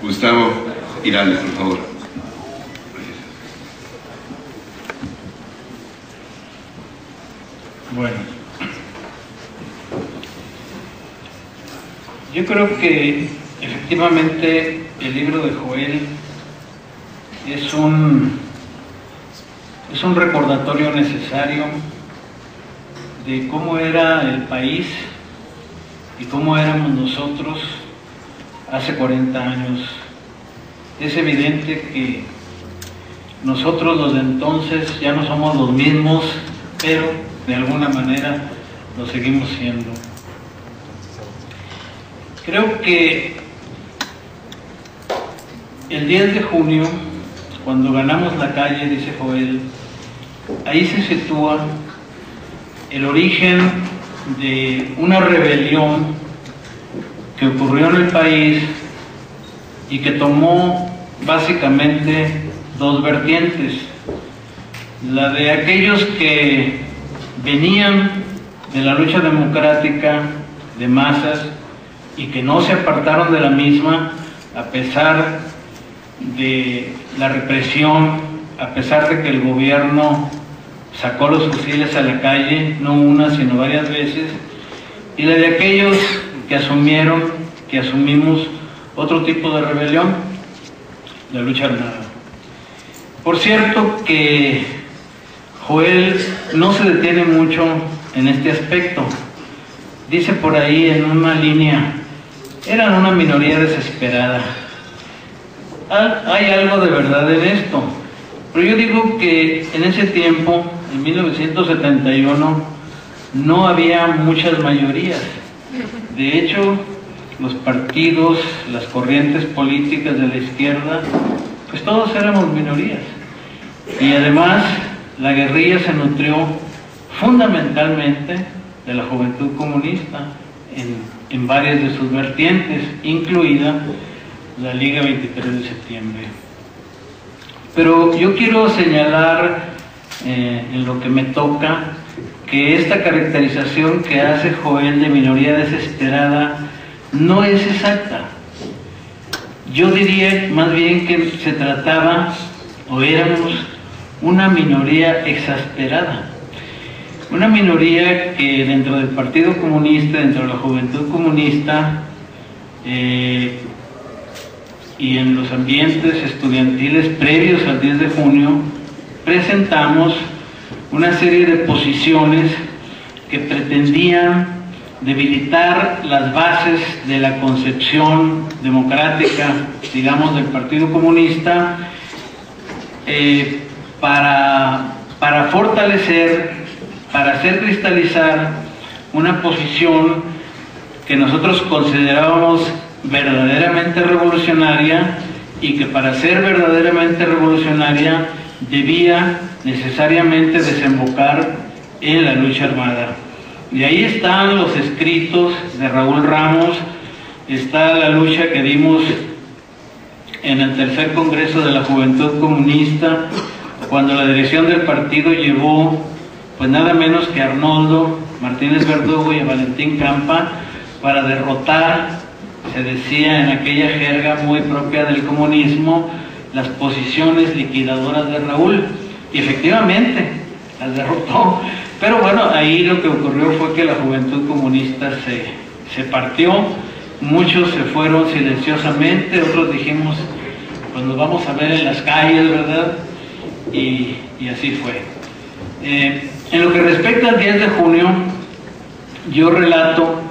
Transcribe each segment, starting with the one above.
Gustavo Giraldes, por favor. Bueno, yo creo que efectivamente el libro de Joel es un recordatorio necesario de cómo era el país y cómo éramos nosotros hace 40 años. Es evidente que nosotros los de entonces ya no somos los mismos, pero de alguna manera lo seguimos siendo. Creo que el 10 de junio, cuando ganamos la calle, dice Joel, ahí se sitúa el origen de una rebelión que ocurrió en el país y que tomó básicamente dos vertientes: la de aquellos que venían de la lucha democrática de masas y que no se apartaron de la misma a pesar de la represión, a pesar de que el gobierno sacó los fusiles a la calle, no una sino varias veces, y la de aquellos que asumimos otro tipo de rebelión, la lucha armada. Por cierto que Joel no se detiene mucho en este aspecto. Dice por ahí en una línea: eran una minoría desesperada. Hay algo de verdad en esto, pero yo digo que en ese tiempo, en 1971, no había muchas mayorías. De hecho, los partidos, las corrientes políticas de la izquierda, pues todos éramos minorías. Y además, la guerrilla se nutrió fundamentalmente de la juventud comunista en varias de sus vertientes, incluida la Liga 23 de septiembre. Pero yo quiero señalar en lo que me toca que esta caracterización que hace Joel de minoría desesperada no es exacta. Yo diría más bien que se trataba, o éramos, una minoría exasperada. Una minoría que dentro del Partido Comunista, dentro de la Juventud Comunista y en los ambientes estudiantiles previos al 10 de junio, presentamos una serie de posiciones que pretendían debilitar las bases de la concepción democrática, digamos, del Partido Comunista, para fortalecer, para hacer cristalizar una posición que nosotros considerábamos verdaderamente revolucionaria y que para ser verdaderamente revolucionaria debía necesariamente desembocar en la lucha armada. Y ahí están los escritos de Raúl Ramos, está la lucha que dimos en el tercer Congreso de la Juventud Comunista, cuando la dirección del partido llevó pues nada menos que a Arnoldo Martínez Verdugo y a Valentín Campa para derrotar, se decía en aquella jerga muy propia del comunismo, las posiciones liquidadoras de Raúl, y efectivamente las derrotó. Pero bueno, ahí lo que ocurrió fue que la Juventud Comunista se partió, muchos se fueron silenciosamente, otros dijimos, pues nos vamos a ver en las calles, ¿verdad? Y así fue. En lo que respecta al 10 de junio, yo relato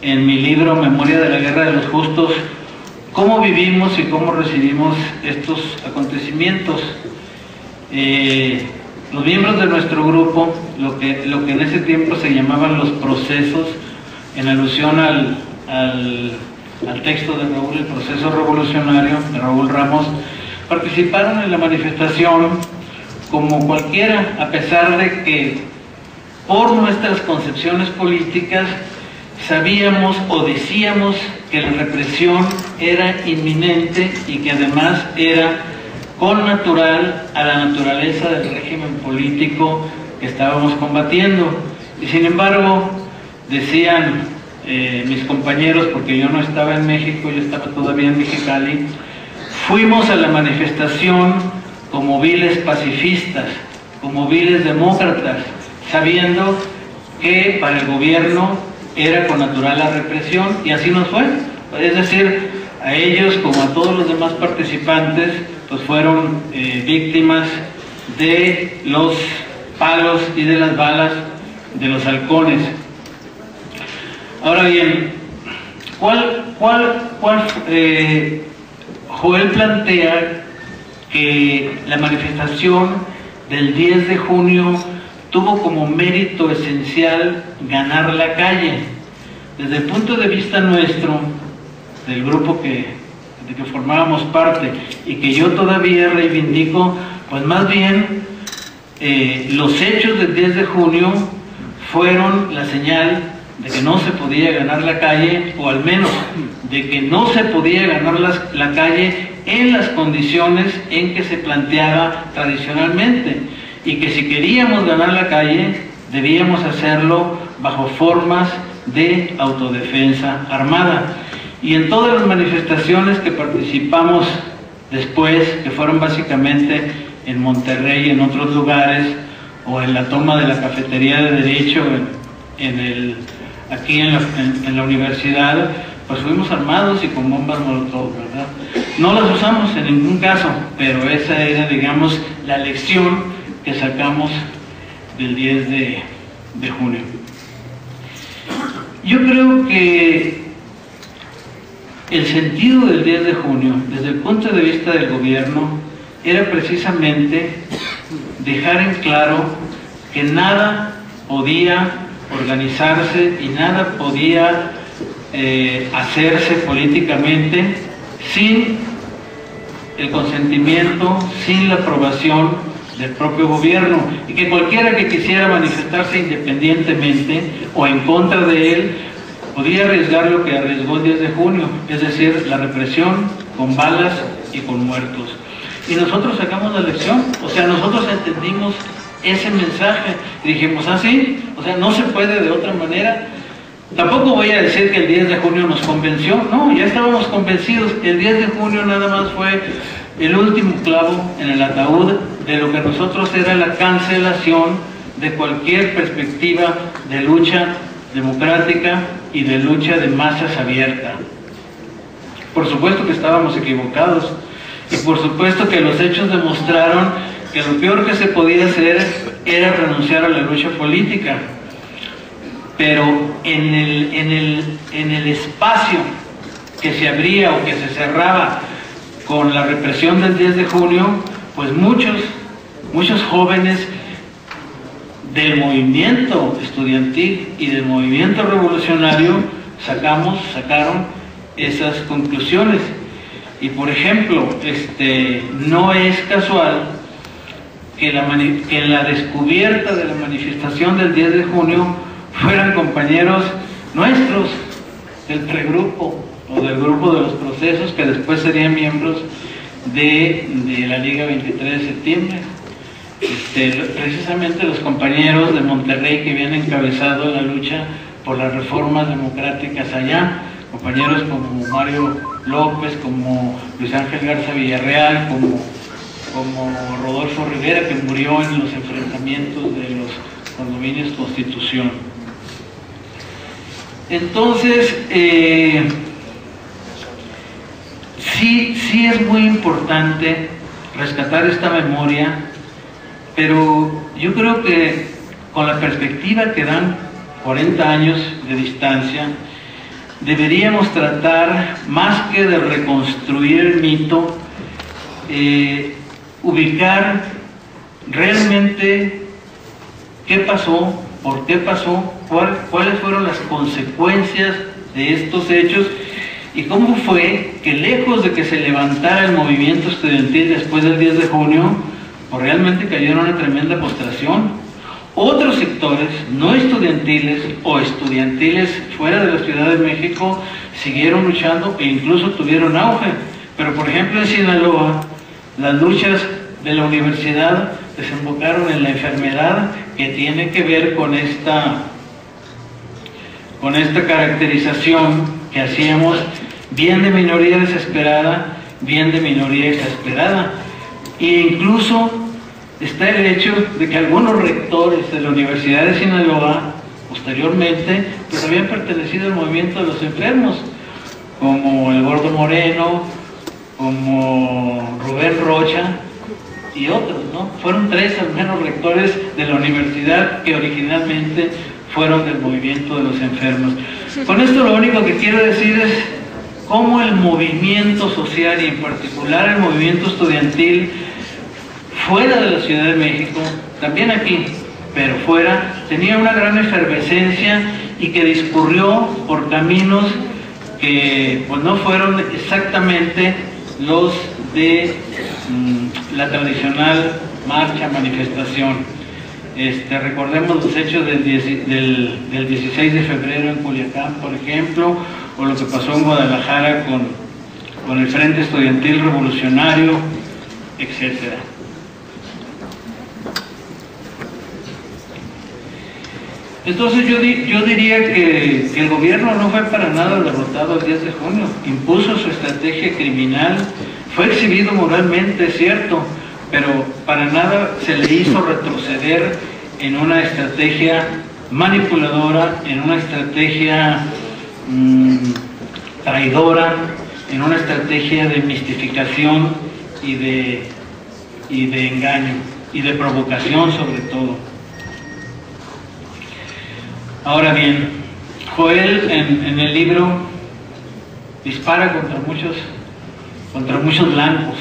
en mi libro Memoria de la Guerra de los Justos cómo vivimos y cómo recibimos estos acontecimientos. Los miembros de nuestro grupo, lo que en ese tiempo se llamaban los procesos, en alusión al texto de Raúl, el proceso revolucionario de Raúl Ramos, participaron en la manifestación como cualquiera, a pesar de que por nuestras concepciones políticas sabíamos o decíamos que la represión era inminente y que además era connatural a la naturaleza del régimen político que estábamos combatiendo. Y sin embargo, decían mis compañeros, porque yo no estaba en México, yo estaba todavía en Mexicali, fuimos a la manifestación como viles pacifistas, como viles demócratas, sabiendo que para el gobierno era connatural la represión, y así nos fue. Es decir, a ellos como a todos los demás participantes, pues fueron víctimas de los palos y de las balas de los halcones. Ahora bien, Joel plantea que la manifestación del 10 de junio tuvo como mérito esencial ganar la calle. Desde el punto de vista nuestro, del grupo de que formábamos parte y que yo todavía reivindico, pues más bien los hechos del 10 de junio fueron la señal de que no se podía ganar la calle, o al menos de que no se podía ganar la calle en las condiciones en que se planteaba tradicionalmente, y que si queríamos ganar la calle debíamos hacerlo bajo formas de autodefensa armada. Y en todas las manifestaciones que participamos después, que fueron básicamente en Monterrey y en otros lugares, o en la toma de la cafetería de Derecho aquí en la universidad, pues fuimos armados y con bombas molotov, ¿verdad? No las usamos en ningún caso, pero esa era, digamos, la lección que sacamos del 10 de junio. Yo creo que el sentido del 10 de junio, desde el punto de vista del gobierno, era precisamente dejar en claro que nada podía organizarse y nada podía hacerse políticamente sin el consentimiento, sin la aprobación del propio gobierno, y que cualquiera que quisiera manifestarse independientemente o en contra de él podía arriesgar lo que arriesgó el 10 de junio, es decir, la represión con balas y con muertos. Y nosotros sacamos la lección, o sea, nosotros entendimos ese mensaje y dijimos, ah, sí, o sea, no se puede de otra manera. Tampoco voy a decir que el 10 de junio nos convenció, no, ya estábamos convencidos. El 10 de junio nada más fue el último clavo en el ataúd de lo que nosotros era la cancelación de cualquier perspectiva de lucha democrática y de lucha de masas abierta. Por supuesto que estábamos equivocados, y por supuesto que los hechos demostraron que lo peor que se podía hacer era renunciar a la lucha política. Pero en el espacio que se abría o que se cerraba con la represión del 10 de junio, pues muchos jóvenes del movimiento estudiantil y del movimiento revolucionario sacaron esas conclusiones. Y por ejemplo, no es casual que en la descubierta de la manifestación del 10 de junio fueran compañeros nuestros del pregrupo o del grupo de los procesos, que después serían miembros de la Liga 23 de septiembre. Precisamente los compañeros de Monterrey que habían encabezado la lucha por las reformas democráticas allá, compañeros como Mario López, como Luis Ángel Garza Villarreal, como Rodolfo Rivera, que murió en los enfrentamientos de los condominios Constitución. Entonces, sí es muy importante rescatar esta memoria, pero yo creo que con la perspectiva que dan 40 años de distancia, deberíamos tratar, más que de reconstruir el mito, ubicar realmente qué pasó, por qué pasó, cuáles fueron las consecuencias de estos hechos, y cómo fue que, lejos de que se levantara el movimiento estudiantil después del 10 de junio, pues realmente cayó en una tremenda postración. Otros sectores no estudiantiles o estudiantiles fuera de la Ciudad de México siguieron luchando e incluso tuvieron auge. Pero por ejemplo en Sinaloa, las luchas de la universidad desembocaron en la enfermedad que tiene que ver con con esta caracterización que hacíamos, bien de minoría desesperada, bien de minoría exasperada. E incluso está el hecho de que algunos rectores de la Universidad de Sinaloa, posteriormente, pues habían pertenecido al movimiento de los enfermos, como el Gordo Moreno, como Rubén Rocha y otros, ¿no? Fueron 3 al menos rectores de la universidad que originalmente fueron del movimiento de los enfermos. Con esto lo único que quiero decir es cómo el movimiento social y en particular el movimiento estudiantil fuera de la Ciudad de México, también aquí, pero fuera, tenía una gran efervescencia y que discurrió por caminos que pues no fueron exactamente los de la tradicional marcha, manifestación. Recordemos los hechos del 16 de febrero en Culiacán, por ejemplo, o lo que pasó en Guadalajara con el Frente Estudiantil Revolucionario, etcétera. Entonces yo diría que el gobierno no fue para nada derrotado el 10 de junio, impuso su estrategia criminal, fue exhibido moralmente, es cierto, pero para nada se le hizo retroceder en una estrategia manipuladora, en una estrategia traidora, en una estrategia de mistificación y de engaño y de provocación sobre todo. Ahora bien, Joel en el libro dispara contra muchos blancos,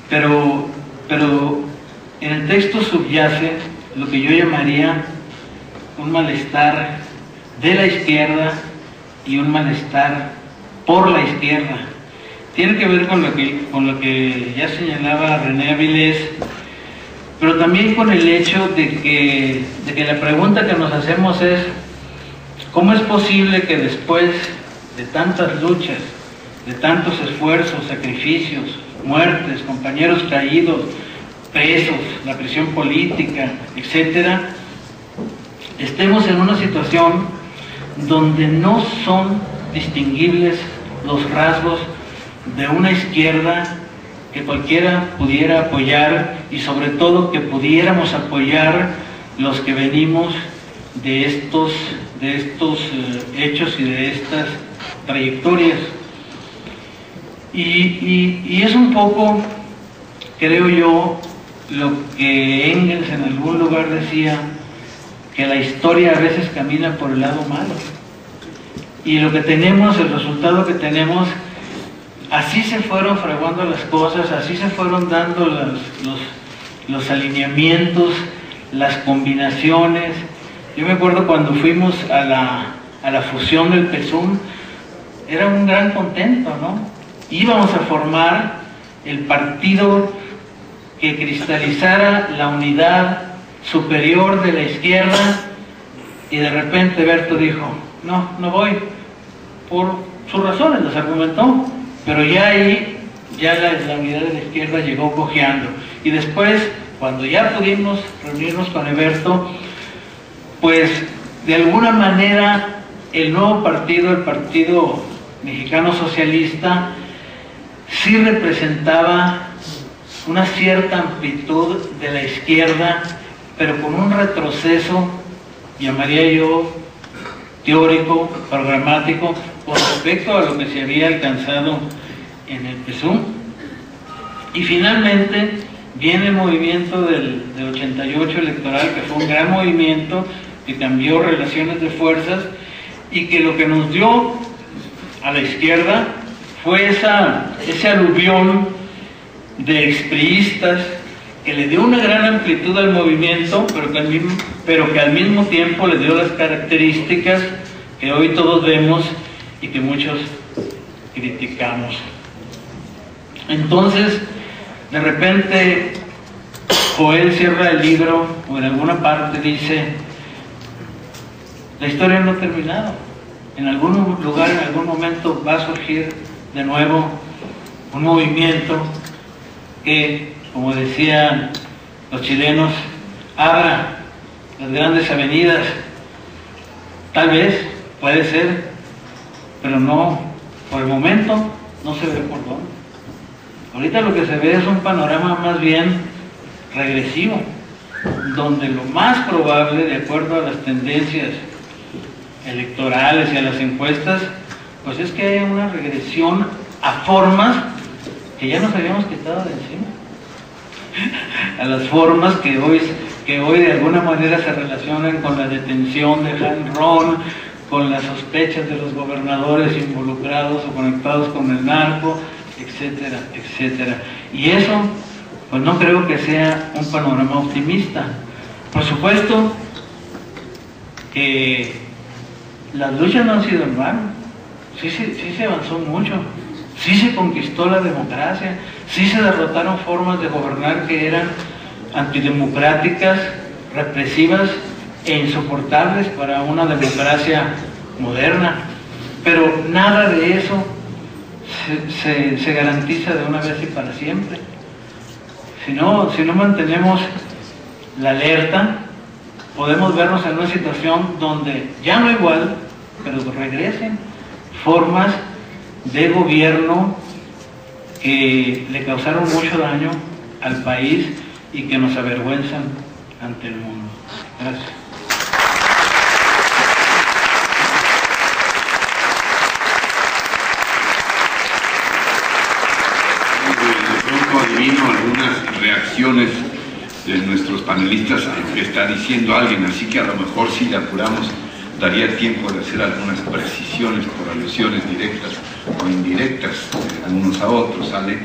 pero en el texto subyace lo que yo llamaría un malestar de la izquierda y un malestar por la izquierda. Tiene que ver con lo que ya señalaba René Avilés, pero también con el hecho de que la pregunta que nos hacemos es ¿cómo es posible que después de tantas luchas, de tantos esfuerzos, sacrificios, muertes, compañeros caídos, presos, la prisión política, etcétera, estemos en una situación donde no son distinguibles los rasgos de una izquierda que cualquiera pudiera apoyar y sobre todo que pudiéramos apoyar los que venimos de estos hechos y de estas trayectorias? Y es un poco, creo yo, lo que Engels en algún lugar decía, que la historia a veces camina por el lado malo. Y lo que tenemos, el resultado que tenemos, así se fueron fraguando las cosas, así se fueron dando los alineamientos, las combinaciones. Yo me acuerdo cuando fuimos a la fusión del PESUM, era un gran contento, ¿no? Íbamos a formar el partido que cristalizara la unidad superior de la izquierda, y de repente Berto dijo, no voy, por sus razones, las argumentó, pero ya ahí, la unidad de la izquierda llegó cojeando. Y después, cuando ya pudimos reunirnos con Eberto, pues de alguna manera el nuevo partido, el Partido Mexicano Socialista, sí representaba una cierta amplitud de la izquierda, pero con un retroceso, llamaría yo, teórico, programático, con respecto a lo que se había alcanzado en el PESUM. Y finalmente viene el movimiento del 88 electoral, que fue un gran movimiento que cambió relaciones de fuerzas y que lo que nos dio a la izquierda fue ese aluvión de expriistas que le dio una gran amplitud al movimiento, pero que al mismo tiempo le dio las características que hoy todos vemos y que muchos criticamos. Entonces, de repente, Joel cierra el libro, o en alguna parte dice, la historia no ha terminado. En algún lugar, en algún momento va a surgir de nuevo un movimiento que, como decían los chilenos, abra las grandes avenidas. Tal vez, puede ser, pero no, por el momento no se ve por dónde. Ahorita lo que se ve es un panorama más bien regresivo, donde lo más probable, de acuerdo a las tendencias electorales y a las encuestas, pues es que haya una regresión a formas que ya nos habíamos quitado de encima, a las formas que hoy de alguna manera se relacionan con la detención de Han Ron, con las sospechas de los gobernadores involucrados o conectados con el narco, etcétera, etcétera. Y eso, pues no creo que sea un panorama optimista. Por supuesto que las luchas no han sido en vano, sí se avanzó mucho, sí se conquistó la democracia, sí se derrotaron formas de gobernar que eran antidemocráticas, represivas e insoportables para una democracia moderna, pero nada de eso se garantiza de una vez y para siempre. Si no mantenemos la alerta, podemos vernos en una situación donde ya no igual, pero regresen formas de gobierno que le causaron mucho daño al país y que nos avergüenzan ante el mundo. Gracias. De pronto adivino algunas reacciones de nuestros panelistas a lo que está diciendo alguien, así que a lo mejor si le apuramos daría tiempo de hacer algunas precisiones por alusiones directas o indirectas unos a otros, ¿sale?